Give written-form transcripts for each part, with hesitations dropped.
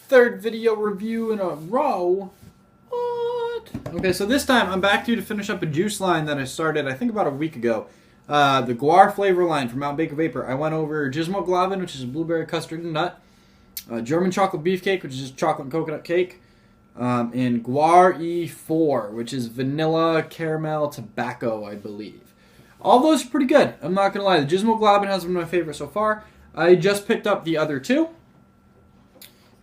third video review in a row. What? Okay, so this time I'm back to you to finish up a juice line that I started, I think, about a week ago. The Gwar flavor line from Mount Baker Vapor. I went over Gizmo, which is a blueberry custard and nut. German chocolate beefcake, which is just chocolate and coconut cake. And Gwar E4, which is vanilla caramel tobacco, I believe. All those are pretty good. I'm not going to lie. The Gizmo has been my favorite so far. I just picked up the other two.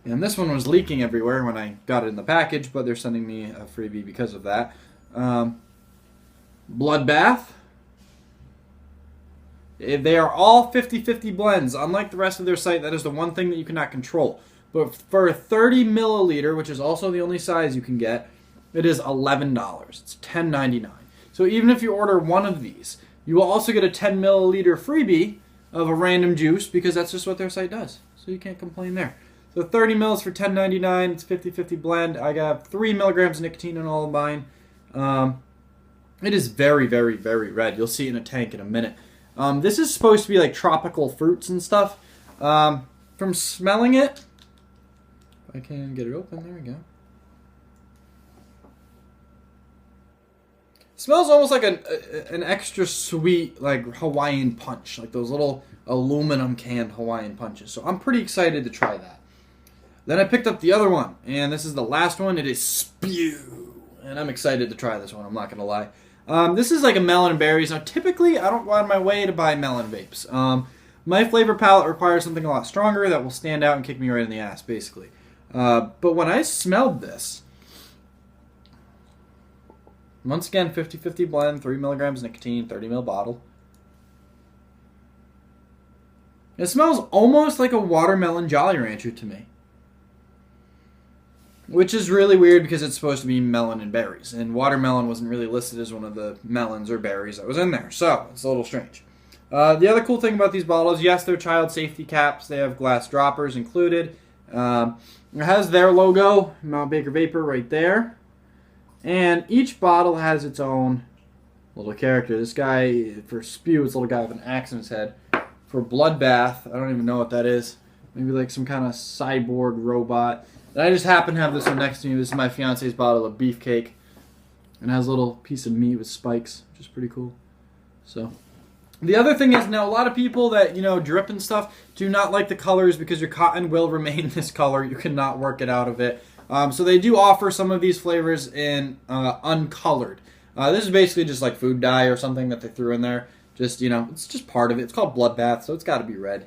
And this one was leaking everywhere when I got it in the package, but they're sending me a freebie because of that. Bloodbath. They are all 50-50 blends. Unlike the rest of their site, that is the one thing that you cannot control. But for a 30 milliliter, which is also the only size you can get, it is $11. It's $10.99. So even if you order one of these, you will also get a 10 milliliter freebie of a random juice because that's just what their site does. So you can't complain there. So 30 mils for $10.99. It's 50-50 blend. I got 3 milligrams of nicotine in all of mine. It is very, very, very red. You'll see it in a tank in a minute. This is supposed to be like tropical fruits and stuff. From smelling it, if I can get it open, there we go. It smells almost like an extra sweet, like Hawaiian punch, like those little aluminum canned Hawaiian punches. So I'm pretty excited to try that. Then I picked up the other one, and this is the last one. It is Spew, and I'm excited to try this one. I'm not gonna lie. This is like a melon and berries. Now, typically, I don't go out of my way to buy melon vapes. My flavor palette requires something a lot stronger that will stand out and kick me right in the ass, basically. But when I smelled this, once again, 50-50 blend, 3 milligrams nicotine, 30 ml bottle. It smells almost like a watermelon Jolly Rancher to me. Which is really weird because it's supposed to be melon and berries. And watermelon wasn't really listed as one of the melons or berries that was in there. So, it's a little strange. The other cool thing about these bottles, yes, they're child safety caps. They have glass droppers included. It has their logo, Mount Baker Vapor, right there. And each bottle has its own little character. This guy, for Spew, it's a little guy with an axe in his head. For Bloodbath, I don't even know what that is. Maybe like some kind of cyborg robot. And I just happen to have this one next to me. This is my fiance's bottle of beefcake. And it has a little piece of meat with spikes, which is pretty cool. So, the other thing is, now a lot of people that, drip and stuff do not like the colors because your cotton will remain this color. You cannot work it out of it. So they do offer some of these flavors in uncolored. This is basically just like food dye or something that they threw in there. Just, it's just part of it. It's called Bloodbath, so it's got to be red,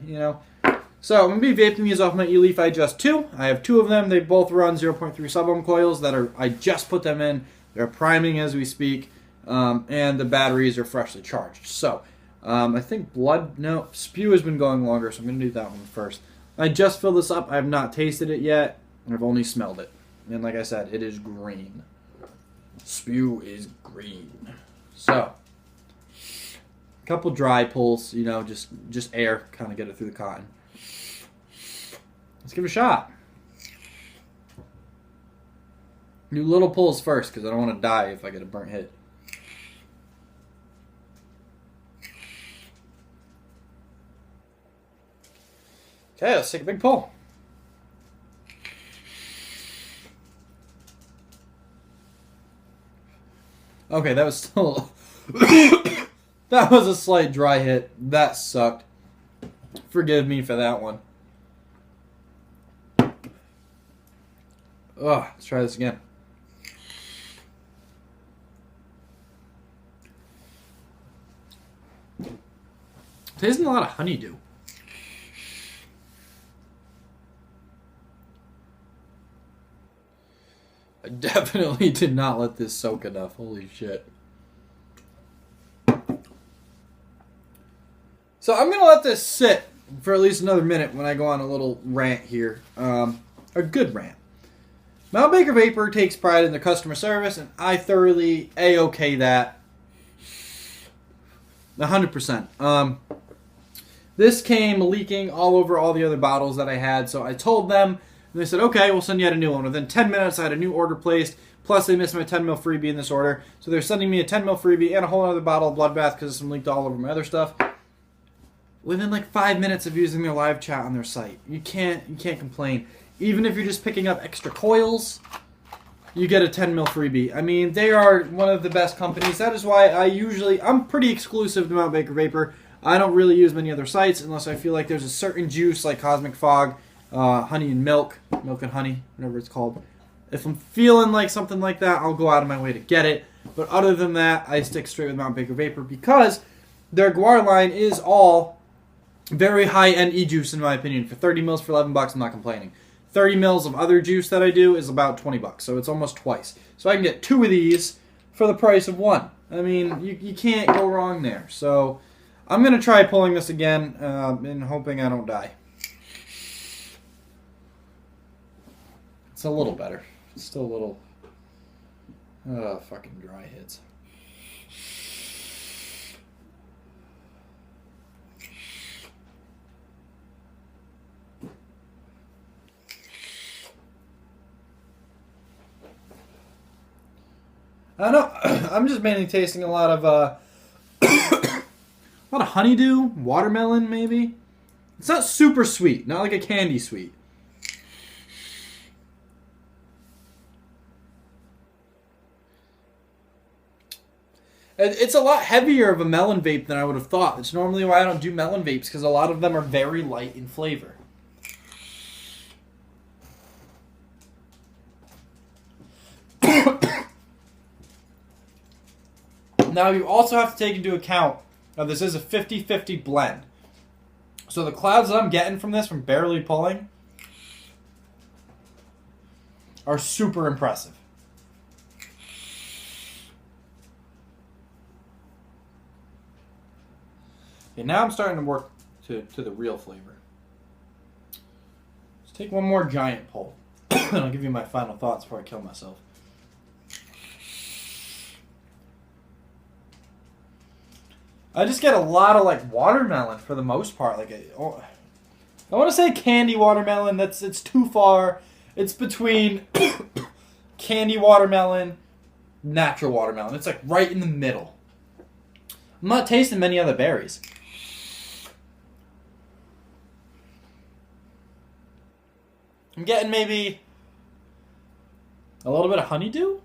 So I'm going to be vaping these off my eLeaf iJust 2. I have 2 of them. They both run 0.3 sub-ohm coils I just put them in. They're priming as we speak, and the batteries are freshly charged. So I think Spew has been going longer, so I'm going to do that one first. I just filled this up. I have not tasted it yet. I've only smelled it. And like I said, it is green. Spew is green. So, a couple dry pulls, just air, kind of get it through the cotton. Let's give it a shot. Do little pulls first, because I don't want to die if I get a burnt hit. Okay, let's take a big pull. Okay, that was still... that was a slight dry hit. That sucked. Forgive me for that one. Ugh, let's try this again. Tasting a lot of honeydew. I definitely did not let this soak enough. Holy shit. So I'm going to let this sit for at least another minute when I go on a little rant here. A good rant. Mount Baker Vapor takes pride in their customer service, and I thoroughly A-OK that. 100%. This came leaking all over all the other bottles that I had, so I told them, and they said, okay, we'll send you out a new one. Within 10 minutes, I had a new order placed, plus they missed my 10 ml freebie in this order, so they're sending me a 10 ml freebie and a whole other bottle of Bloodbath because some leaked all over my other stuff. within like 5 minutes of using their live chat on their site. You can't complain. Even if you're just picking up extra coils, you get a 10 mil freebie. I mean, they are one of the best companies. That is why I'm pretty exclusive to Mount Baker Vapor. I don't really use many other sites unless I feel like there's a certain juice like Cosmic Fog, honey and milk and honey, whatever it's called. If I'm feeling like something like that, I'll go out of my way to get it. But other than that, I stick straight with Mount Baker Vapor because their Gwar line is all very high-end e-juice in my opinion. For 30 mils for $11, I'm not complaining. 30 mils of other juice that I do is about $20, so it's almost twice. So I can get 2 of these for the price of 1. I mean, you can't go wrong there. So I'm going to try pulling this again and hoping I don't die. It's a little better. It's still a little... fucking dry hits. I don't know. I'm just mainly tasting a lot of honeydew, watermelon maybe. It's not super sweet, not like a candy sweet. It's a lot heavier of a melon vape than I would have thought. It's normally why I don't do melon vapes, because a lot of them are very light in flavor. Now, you also have to take into account, now this is a 50-50 blend. So the clouds that I'm getting from this, from barely pulling, are super impressive. Okay, now I'm starting to work to the real flavor. Let's take one more giant pull, and I'll give you my final thoughts before I kill myself. I just get a lot of like watermelon for the most part. Like I want to say candy watermelon. It's too far. It's between candy watermelon, natural watermelon. It's like right in the middle. I'm not tasting many other berries. I'm getting maybe a little bit of honeydew,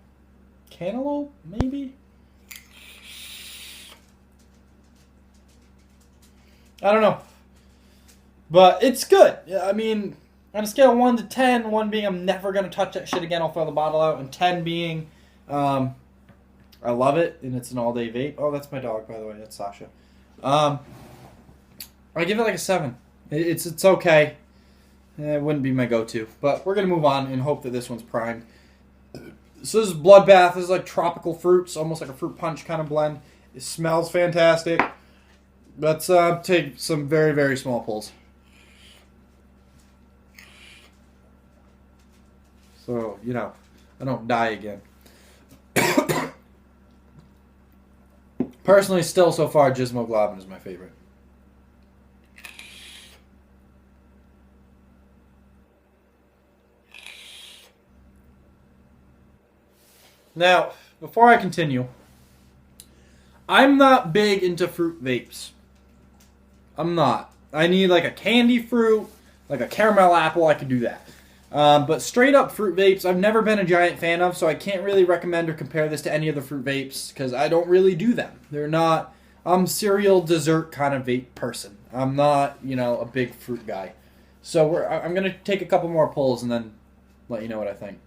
cantaloupe, maybe. I don't know. But it's good. I mean, on a scale of 1 to 10, 1 being I'm never going to touch that shit again, I'll throw the bottle out, and 10 being I love it, and it's an all-day vape. Oh, that's my dog, by the way. That's Sasha. I give it like a 7. It's okay. It wouldn't be my go-to. But we're going to move on and hope that this one's primed. So this is bloodbath. This is like tropical fruits, almost like a fruit punch kind of blend. It smells fantastic. Let's take some very, very small pulls. So, you know, I don't die again. Personally, still so far, Gizmo Globin is my favorite. Now, before I continue, I'm not big into fruit vapes. I'm not. I need like a candy fruit, like a caramel apple, I could do that. But straight up fruit vapes, I've never been a giant fan of, so I can't really recommend or compare this to any of the fruit vapes, because I don't really do them. They're not, I'm cereal dessert kind of vape person. I'm not, you know, a big fruit guy. So I'm going to take a couple more pulls and then let you know what I think.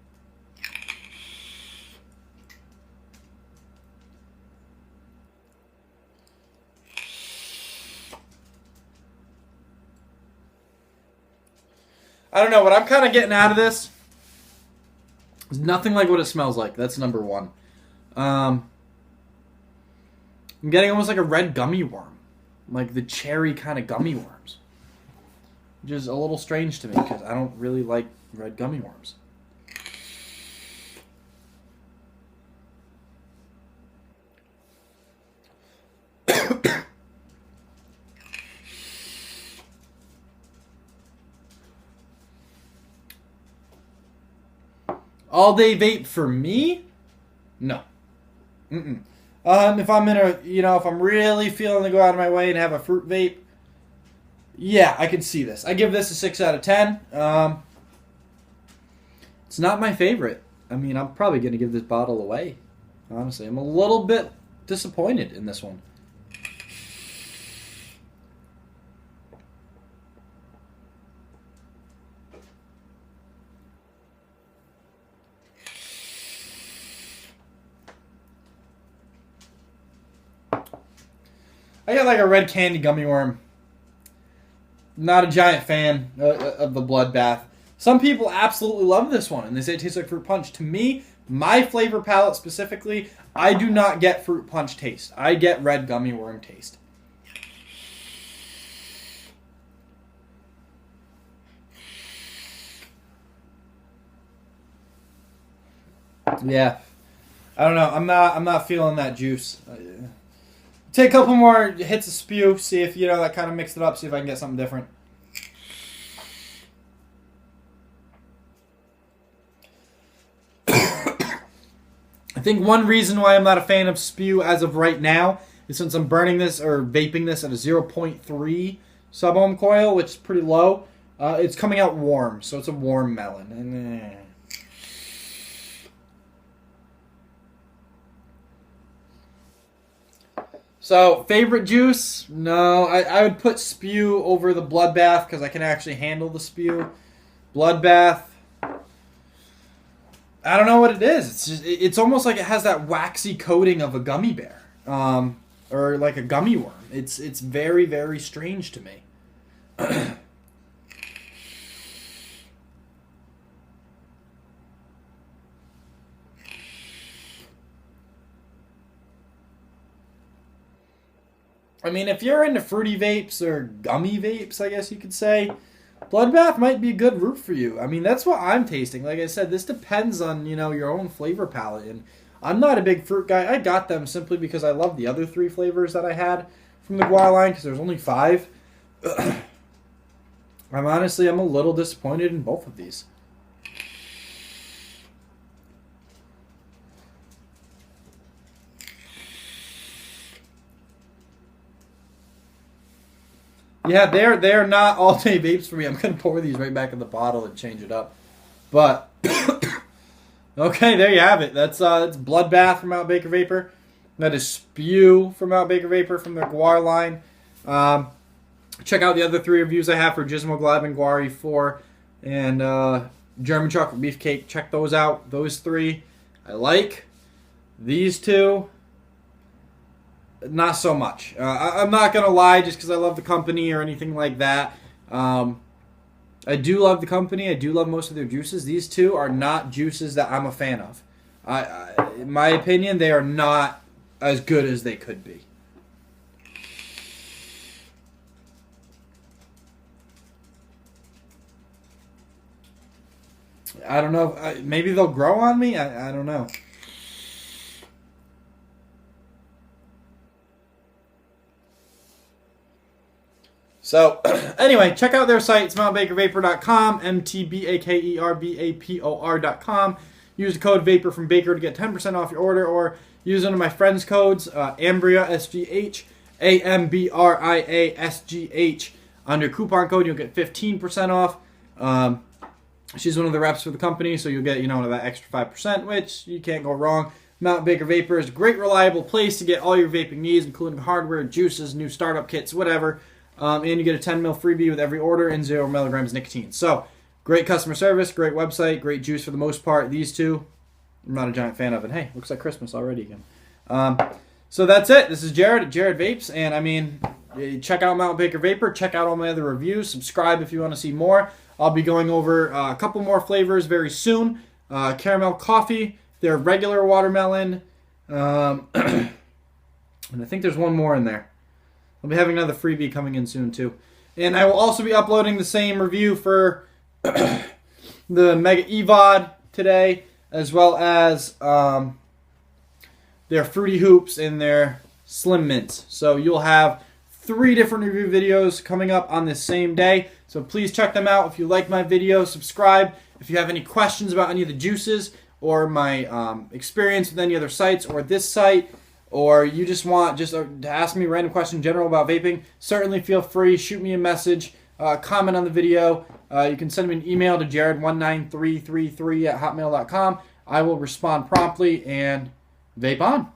I don't know, what I'm kind of getting out of this is nothing like what it smells like. That's number one. I'm getting almost like a red gummy worm. Like the cherry kind of gummy worms. Which is a little strange to me because I don't really like red gummy worms. All day vape for me? No. If I'm in a, you know, if I'm really feeling to go out of my way and have a fruit vape, Yeah, I can see this. I give this a 6 out of 10. It's not my favorite. I mean, I'm probably going to give this bottle away. Honestly, I'm a little bit disappointed in this one. I got like a red candy gummy worm. Not a giant fan of the bloodbath. Some people absolutely love this one, and they say it tastes like fruit punch. To me, my flavor palette specifically, I do not get fruit punch taste. I get red gummy worm taste. Yeah, I don't know. I'm not feeling that juice. Take a couple more hits of spew. See if that kind of mixed it up. See if I can get something different. I think one reason why I'm not a fan of spew as of right now is since I'm burning this or vaping this at a 0.3 sub-ohm coil, which is pretty low. It's coming out warm, so it's a warm melon. So, favorite juice? No, I would put spew over the bloodbath because I can actually handle the spew. Bloodbath, I don't know what it is. It's almost like it has that waxy coating of a gummy bear, or like a gummy worm. It's very, very strange to me. I mean, if you're into fruity vapes or gummy vapes, I guess you could say, bloodbath might be a good route for you. I mean, that's what I'm tasting. Like I said, this depends on, your own flavor palette. And I'm not a big fruit guy. I got them simply because I love the other 3 flavors that I had from the Gwar line because there's only 5. I'm a little disappointed in both of these. Yeah, they're not all-day vapes for me. I'm going to pour these right back in the bottle and change it up. But, okay, there you have it. That's Bloodbath from Mount Baker Vapor. That is Spew from Mount Baker Vapor from the Gwar line. Check out the other 3 reviews I have for Gizmo Glab and Gwar E4 and German Chocolate Beefcake. Check those out. Those 3 I like. These 2... not so much. I'm not going to lie just because I love the company or anything like that. I do love the company. I do love most of their juices. These 2 are not juices that I'm a fan of. In my opinion, they are not as good as they could be. I don't know. Maybe they'll grow on me? I don't know. So, anyway, check out their site. It's mountbakervapor.com, MTBAKERVAPOR.com. Use the code VAPOR from Baker to get 10% off your order, or use one of my friends' codes, Ambria, SGH, AMBRIA, SGH. Under coupon code, you'll get 15% off. She's one of the reps for the company, so you'll get, that extra 5%, which you can't go wrong. Mount Baker Vapor is a great, reliable place to get all your vaping needs, including hardware, juices, new startup kits, whatever. And you get a 10 ml freebie with every order and 0 milligrams nicotine. So, great customer service, great website, great juice for the most part. These 2, I'm not a giant fan of. And hey, looks like Christmas already again. So that's it. This is Jared at Jared Vapes. And check out Mount Baker Vapor. Check out all my other reviews. Subscribe if you want to see more. I'll be going over a couple more flavors very soon. Caramel coffee, their regular watermelon. And I think there's one more in there. I'll be having another freebie coming in soon, too. And I will also be uploading the same review for the Mega EVOD today, as well as their Fruity Hoops and their Slim Mints. So you'll have 3 different review videos coming up on this same day. So please check them out. If you like my video, subscribe. If you have any questions about any of the juices or my experience with any other sites or this site, or you just want to ask me a random question in general about vaping, certainly feel free. Shoot me a message, comment on the video. You can send me an email to jared19333 at hotmail.com. I will respond promptly, and vape on.